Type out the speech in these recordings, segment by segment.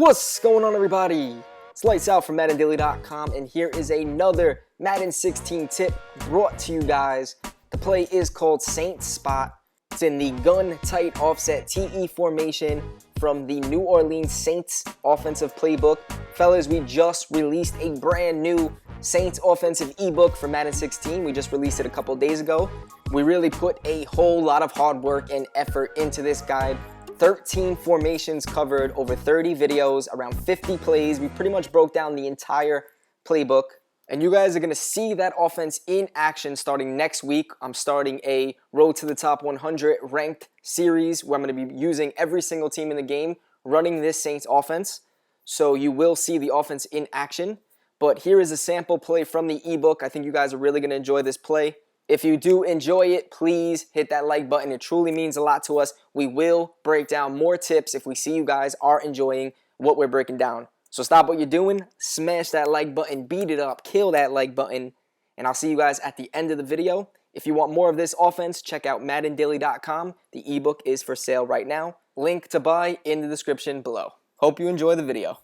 What's going on, everybody? It's Lights Out from MaddenDaily.com, and here is another Madden 16 tip brought to you guys. The play is called Saint Spot. It's in the gun tight offset TE formation from the New Orleans Saints offensive playbook. Fellas, we just released a brand new Saints offensive ebook for Madden 16. We just released it a couple days ago. We really put a whole lot of hard work and effort into this guide. 13 formations covered, over 30 videos, around 50 plays. We pretty much broke down the entire playbook. And you guys are going to see that offense in action starting next week. I'm starting a Road to the Top 100 ranked series where I'm going to be using every single team in the game running this Saints offense. So you will see the offense in action. But here is a sample play from the ebook. I think you guys are really going to enjoy this play. If you do enjoy it, please hit that like button. It truly means a lot to us. We will break down more tips if we see you guys are enjoying what we're breaking down. So stop what you're doing, smash that like button, beat it up, kill that like button, and I'll see you guys at the end of the video. If you want more of this offense, check out MaddenDaily.com. The ebook is for sale right now. Link to buy in the description below. Hope you enjoy the video.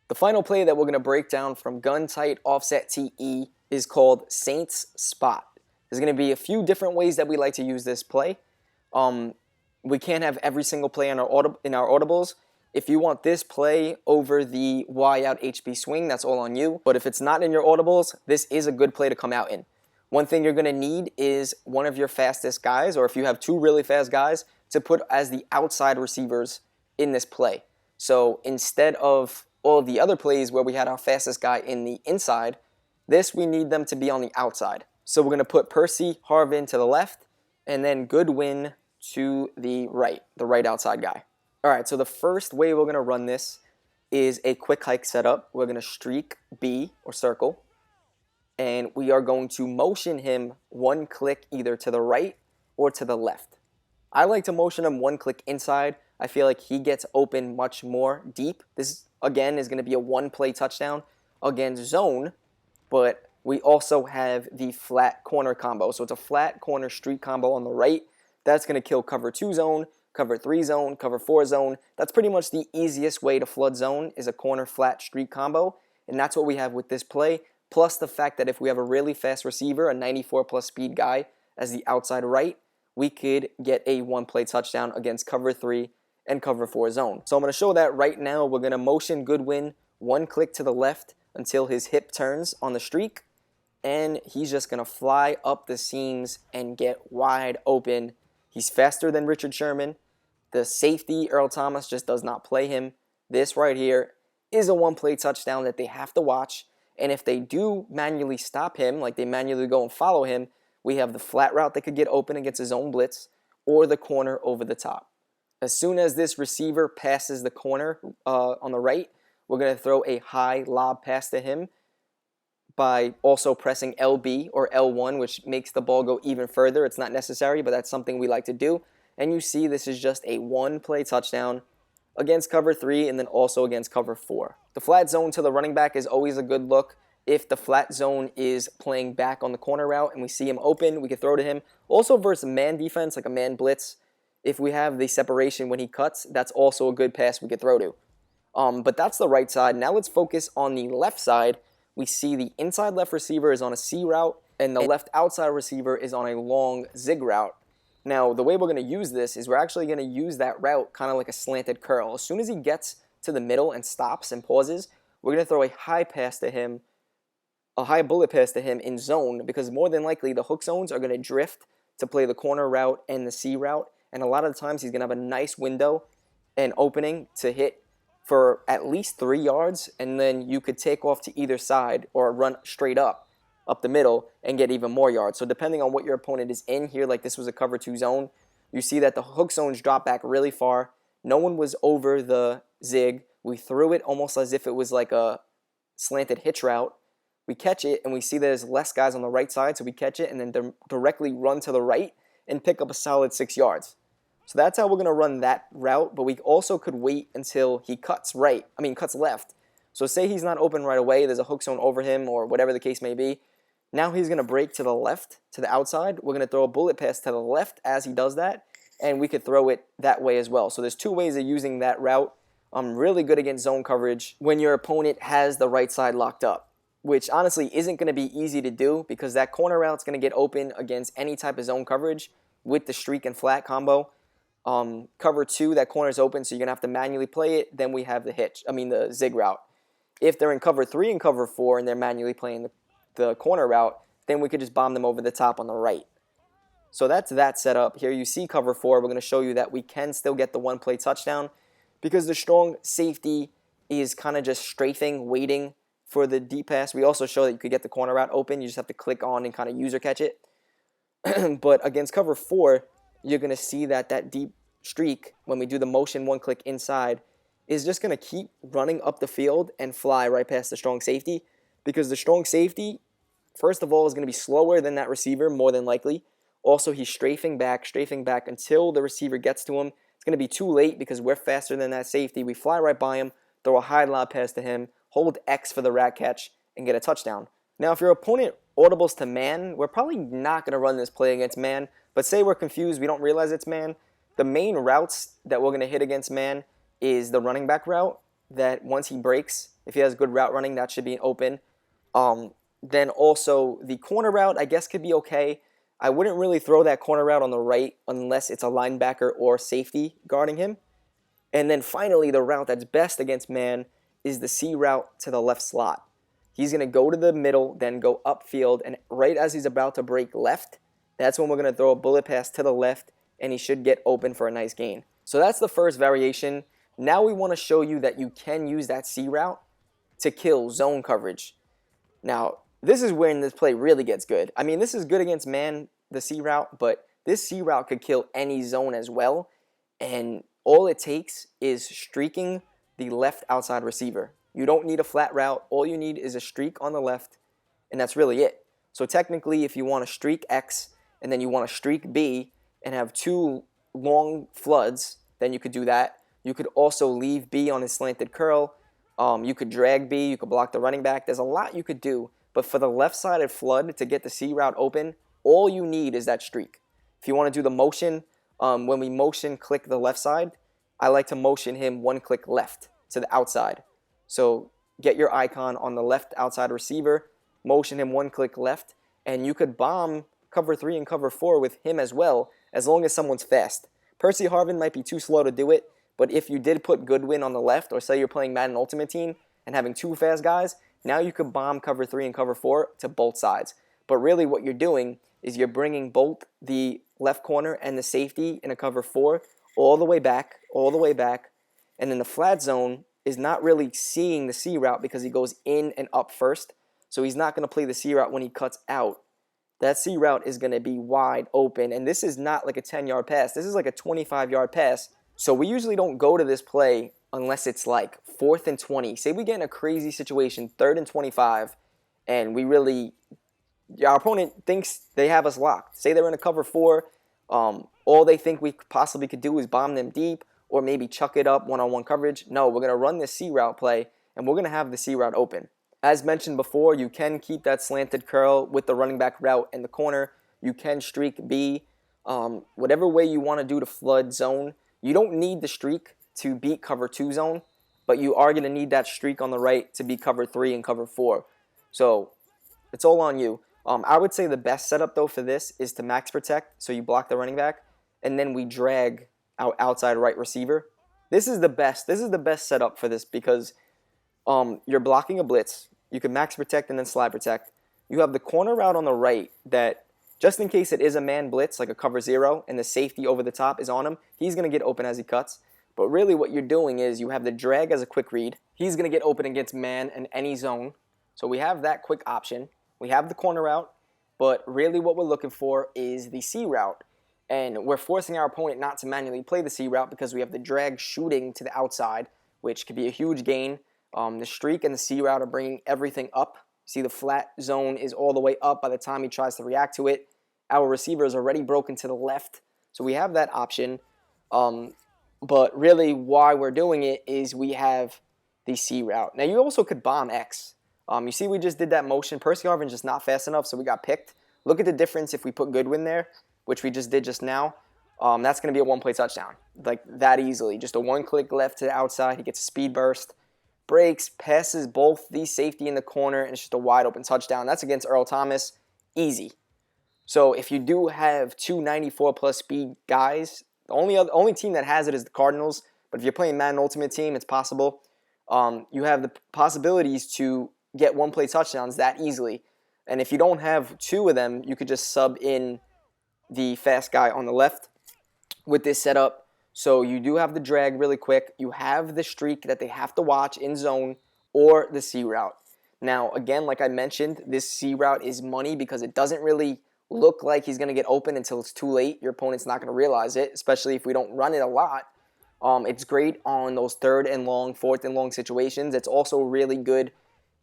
The final play that we're going to break down from Gun Tight Offset TE is called Saints Spot. There's going to be a few different ways that we like to use this play. We can't have every single play in our audibles. If you want this play over the Y out HB swing, that's all on you. But if it's not in your audibles, this is a good play to come out in. One thing you're going to need is one of your fastest guys, or if you have two really fast guys, to put as the outside receivers in this play. So instead of all of the other plays where we had our fastest guy in the inside, this we need them to be on the outside. So we're going to put Percy Harvin to the left, and then Goodwin to the right outside guy. All right, so the first way we're going to run this is a quick hike setup. We're going to streak B, or circle, and we are going to motion him one click either to the right or to the left. I like to motion him one click inside. I feel like he gets open much more deep. This, again, is going to be a one-play touchdown against zone, but we also have the flat corner combo. So it's a flat corner streak combo on the right. That's going to kill cover 2 zone, cover 3 zone, cover 4 zone. That's pretty much the easiest way to flood zone is a corner flat streak combo. And that's what we have with this play. Plus the fact that if we have a really fast receiver, a 94 plus speed guy as the outside right, we could get a one-play touchdown against cover 3 and cover 4 zone. So I'm going to show that right now. We're going to motion Goodwin one click to the left until his hip turns on the streak. And he's just going to fly up the seams and get wide open. He's faster than Richard Sherman. The safety, Earl Thomas, just does not play him. This right here is a one-play touchdown that they have to watch. And if they do manually stop him, like they manually go and follow him, we have the flat route that could get open against his own blitz or the corner over the top. As soon as this receiver passes the corner on the right, we're going to throw a high lob pass to him by also pressing LB or L1, which makes the ball go even further. It's not necessary, but that's something we like to do. And you see this is just a one-play touchdown against cover 3 and then also against cover 4. The flat zone to the running back is always a good look. If the flat zone is playing back on the corner route and we see him open, we can throw to him. Also versus man defense, like a man blitz, if we have the separation when he cuts, that's also a good pass we could throw to. But that's the right side. Now let's focus on the left side. We see the inside left receiver is on a C route, and the left outside receiver is on a long zig route. Now, the way we're going to use this is we're actually going to use that route kind of like a slanted curl. As soon as he gets to the middle and stops and pauses, we're going to throw a high pass to him, a high bullet pass to him in zone, because more than likely the hook zones are going to drift to play the corner route and the C route, and a lot of the times he's going to have a nice window and opening to hit for at least 3 yards, and then you could take off to either side or run straight up the middle and get even more yards. So depending on what your opponent is in here, like this was a cover 2 zone, you see that the hook zones drop back really far. No one was over the zig. We threw it almost as if it was like a slanted hitch route. We catch it, and we see there's less guys on the right side, so we catch it and then directly run to the right and pick up a solid 6 yards. So that's how we're going to run that route, but we also could wait until he cuts left. So say he's not open right away, there's a hook zone over him or whatever the case may be. Now he's going to break to the left, to the outside. We're going to throw a bullet pass to the left as he does that, and we could throw it that way as well. So there's two ways of using that route. Really good against zone coverage when your opponent has the right side locked up, which honestly isn't going to be easy to do because that corner route's going to get open against any type of zone coverage with the streak and flat combo. Cover 2, that corner's open, so you're going to have to manually play it. Then we have the zig route. If they're in cover 3 and cover 4 and they're manually playing the corner route, then we could just bomb them over the top on the right. So that's that setup. Here you see cover 4. We're going to show you that we can still get the one-play touchdown because the strong safety is kind of just strafing, waiting for the deep pass. We also show that you could get the corner route open. You just have to click on and kind of user catch it. But against cover 4, you're going to see that deep streak, when we do the motion one-click inside, is just going to keep running up the field and fly right past the strong safety because the strong safety, first of all, is going to be slower than that receiver, more than likely. Also, he's strafing back until the receiver gets to him. It's going to be too late because we're faster than that safety. We fly right by him, throw a high lob pass to him, hold X for the rat catch, and get a touchdown. Now, if your opponent audibles to man, we're probably not going to run this play against man, but say we're confused, we don't realize it's man. The main routes that we're going to hit against man is the running back route that once he breaks, if he has good route running, that should be open. Then also the corner route, I guess, could be okay. I wouldn't really throw that corner route on the right unless it's a linebacker or safety guarding him. And then finally, the route that's best against man is the C route to the left slot. He's going to go to the middle, then go upfield, and right as he's about to break left, that's when we're going to throw a bullet pass to the left, and he should get open for a nice gain. So that's the first variation. Now we want to show you that you can use that C route to kill zone coverage. Now, this is when this play really gets good. I mean, this is good against man, the C route, but this C route could kill any zone as well. And all it takes is streaking the left outside receiver. You don't need a flat route. All you need is a streak on the left, and that's really it. So technically, if you want to streak X and then you want to streak B and have 2 long floods, then you could do that. You could also leave B on his slanted curl. You could drag B. You could block the running back. There's a lot you could do. But for the left-sided flood to get the C route open, all you need is that streak. If you want to do the motion, when we motion click the left side, I like to motion him one click left to the outside. So get your icon on the left outside receiver, motion him one click left, and you could bomb cover 3 and cover 4 with him as well, as long as someone's fast. Percy Harvin might be too slow to do it, but if you did put Goodwin on the left, or say you're playing Madden Ultimate Team and having 2 fast guys, now you could bomb cover 3 and cover 4 to both sides. But really what you're doing is you're bringing both the left corner and the safety in a cover 4 all the way back, and then the flat zone is not really seeing the C route because he goes in and up first, so he's not going to play the C route when he cuts out. That C route is going to be wide open, and this is not like a 10-yard pass. This is like a 25-yard pass, so we usually don't go to this play unless it's like 4th and 20. Say we get in a crazy situation, 3rd and 25, and our opponent thinks they have us locked. Say they're in a cover 4, all they think we possibly could do is bomb them deep or maybe chuck it up one-on-one coverage. No, we're going to run this C route play, and we're going to have the C route open. As mentioned before, you can keep that slanted curl with the running back route in the corner. You can streak B. Whatever way you want to do to flood zone. You don't need the streak to beat cover 2 zone, but you are going to need that streak on the right to beat cover 3 and cover 4. So it's all on you. I would say the best setup, though, for this is to max protect, so you block the running back, and then we drag our outside right receiver. This is the best setup for this because you're blocking a blitz. You can max protect and then slide protect. You have the corner route on the right that, just in case it is a man blitz, like a cover 0, and the safety over the top is on him, he's going to get open as he cuts. But really what you're doing is you have the drag as a quick read. He's going to get open against man in any zone. So we have that quick option. We have the corner route, but really what we're looking for is the C route. And we're forcing our opponent not to manually play the C route because we have the drag shooting to the outside, which could be a huge gain. The streak and the C route are bringing everything up. See, the flat zone is all the way up by the time he tries to react to it. Our receiver is already broken to the left, so we have that option. But really why we're doing it is we have the C route. Now, you also could bomb X. You see we just did that motion. Percy Harvin's just not fast enough, so we got picked. Look at the difference if we put Goodwin there, which we just did just now. that's going to be a one-play touchdown, like that easily. Just a one-click left to the outside. He gets a speed burst, breaks, passes both the safety in the corner, and it's just a wide-open touchdown. That's against Earl Thomas. Easy. So if you do have two 94-plus speed guys, the only team that has it is the Cardinals. But if you're playing Madden Ultimate Team, it's possible. You have the possibilities to get one-play touchdowns that easily. And if you don't have two of them, you could just sub in the fast guy on the left with this setup. So you do have the drag really quick. You have the streak that they have to watch in zone or the C route. Now, again, like I mentioned, this C route is money because it doesn't really look like he's going to get open until it's too late. Your opponent's not going to realize it, especially if we don't run it a lot. It's great on those 3rd and long, 4th and long situations. It's also really good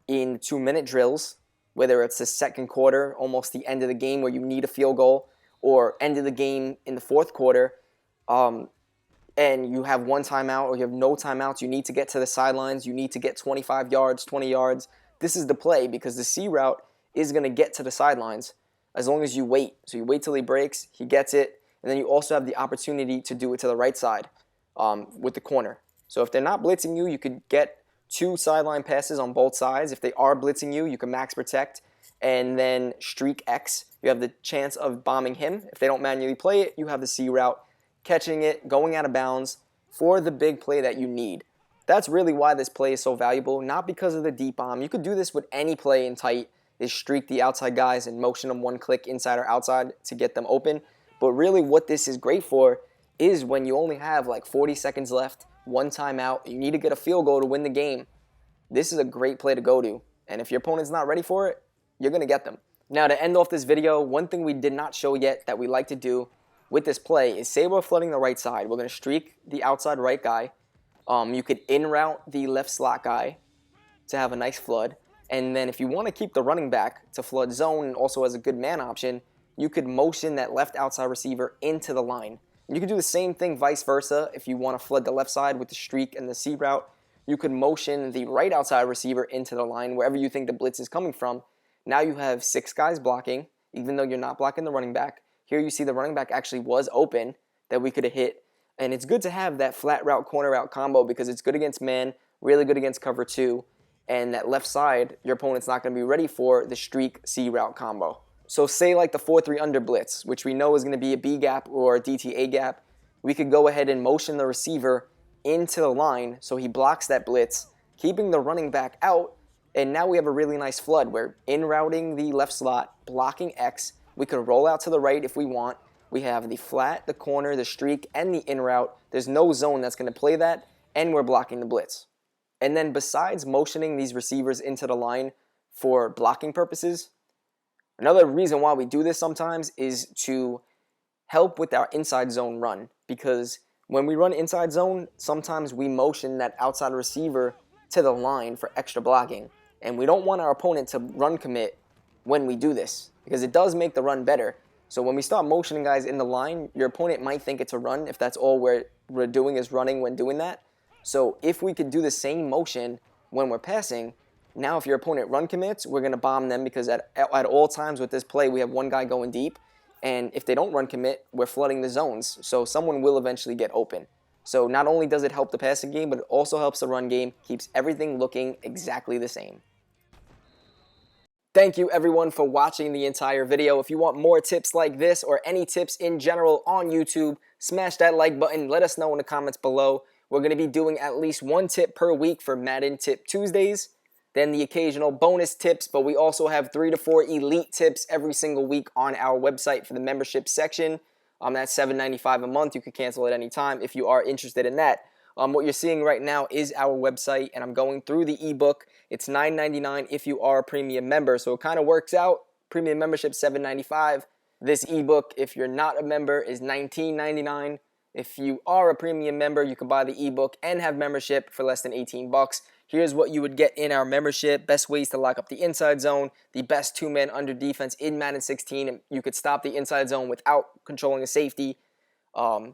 in 2-minute drills, whether it's the second quarter, almost the end of the game where you need a field goal, or end of the game in the 4th quarter, and you have one timeout or you have no timeouts. You need to get to the sidelines. You need to get 25 yards, 20 yards. This is the play because the C route is going to get to the sidelines as long as you wait. So you wait till he breaks, he gets it, and then you also have the opportunity to do it to the right side with the corner. So if they're not blitzing you, you could get 2 sideline passes on both sides. If they are blitzing you, you can max protect and then streak X. You have the chance of bombing him. If they don't manually play it, you have the C route, catching it, going out of bounds for the big play that you need. That's really why this play is so valuable, not because of the deep bomb. You could do this with any play in tight, is streak the outside guys and motion them one click inside or outside to get them open. But really what this is great for is when you only have like 40 seconds left, one timeout, you need to get a field goal to win the game. This is a great play to go to. And if your opponent's not ready for it, you're going to get them. Now to end off this video, one thing we did not show yet that we like to do with this play is say we're flooding the right side. We're going to streak the outside right guy. You could in-route the left slot guy to have a nice flood. And then if you want to keep the running back to flood zone and also as a good man option, you could motion that left outside receiver into the line. And you could do the same thing vice versa. If you want to flood the left side with the streak and the C route, you could motion the right outside receiver into the line wherever you think the blitz is coming from. Now you have 6 guys blocking, even though you're not blocking the running back. Here you see the running back actually was open that we could have hit. And it's good to have that flat route, corner route combo because it's good against man, really good against cover 2. And that left side, your opponent's not going to be ready for the streak C route combo. So say like the 4-3 under blitz, which we know is going to be a B gap or a DTA gap, we could go ahead and motion the receiver into the line so he blocks that blitz, keeping the running back out. And now we have a really nice flood where in routing the left slot, blocking X, we could roll out to the right if we want. We have the flat, the corner, the streak, and the in route. There's no zone that's going to play that, and we're blocking the blitz. And then besides motioning these receivers into the line for blocking purposes, another reason why we do this sometimes is to help with our inside zone run. Because when we run inside zone, sometimes we motion that outside receiver to the line for extra blocking. And we don't want our opponent to run commit when we do this, because it does make the run better. So when we start motioning guys in the line, your opponent might think it's a run if that's all we're doing is running when doing that. So if we could do the same motion when we're passing, now if your opponent run commits, we're going to bomb them because at all times with this play, we have one guy going deep. And if they don't run commit, we're flooding the zones. So someone will eventually get open. So not only does it help the passing game, but it also helps the run game, keeps everything looking exactly the same. Thank you everyone for watching the entire video. If you want more tips like this or any tips in general on YouTube, smash that like button. Let us know in the comments below. We're going to be doing at least one tip per week for Madden Tip Tuesdays. Then the occasional bonus tips, but we also have 3 to 4 elite tips every single week on our website for the membership section. That's $7.95 a month. You can cancel at any time if you are interested in that. What you're seeing right now is our website, and I'm going through the ebook. It's $9.99 if you are a premium member, so it kind of works out. Premium membership $7.95. This ebook, if you're not a member, is $19.99. If you are a premium member, you can buy the ebook and have membership for less than 18 bucks. Here's what you would get in our membership. Best ways to lock up the inside zone, the best 2-man under defense in Madden 16, and you could stop the inside zone without controlling a safety.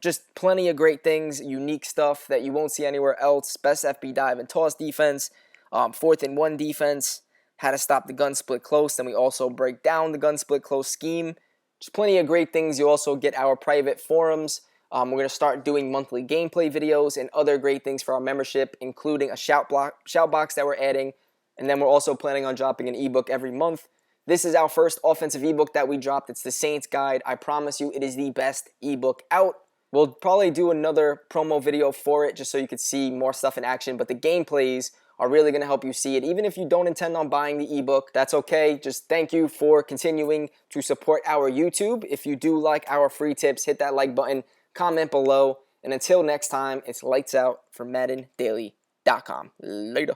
Just plenty of great things, unique stuff that you won't see anywhere else. Best FB dive and toss defense, 4th and 1 defense, how to stop the gun split close. Then we also break down the gun split close scheme. Just plenty of great things. You also get our private forums We're going to start doing monthly gameplay videos and other great things for our membership, including a shout box that we're adding. And then we're also planning on dropping an ebook every month. This is our first offensive ebook that we dropped. It's the Saints Guide. I promise you it is the best ebook out. We'll probably do another promo video for it just so you can see more stuff in action. But the gameplays are really going to help you see it. Even if you don't intend on buying the ebook, that's okay. Just thank you for continuing to support our YouTube. If you do like our free tips, hit that like button, comment below. And until next time, it's lights out from MaddenDaily.com. Later.